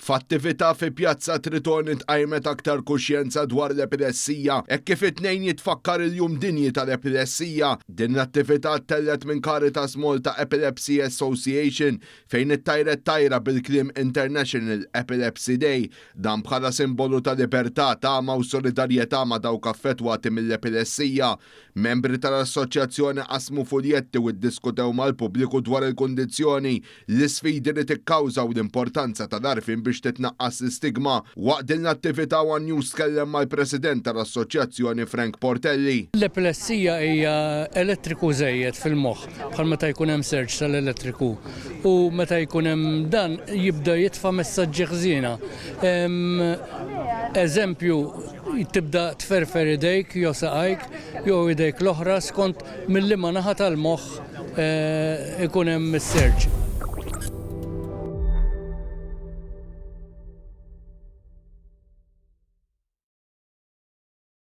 F'attività fi Pjazza Triton intqajmet aktar kuxjenza dwar l-epilessija hekk kif it-tnejn jitfakkar il-jum dinji tal-epilessija. Din l-attività tellet minn Caritas Malta Epilepsy Association fejn it-tajret tajra bil-kliem International Epilepsy Day dan bħala simbolu ta' libertà, tama u solidarjetà ma' dawk affettwati mill-epilessija. Membri tal-assoċjazzjoni qasmu fuljetti u ddiskutew mal-pubbliku dwar il-kundizzjoni, l-isfidi li tikkawża u l-importanza tal-għarfien biex titnaqqas l-istigma. Waqt din l-attività One News tkellem mal-President tal-Assoċjazzjoni Frank Portelli. L-epilessija hija elettriku żejjed fil-moħħ bħal meta jkun hemm serġ tal-elettriku u meta jkun hemm dan jibda jitfa' messaġġi ħżiena. Eżempju, tibda tferfer idejk jew saqajk jew idejk l-oħra skont mill-liema naħa tal-moħħ ikun hemm is-serġ.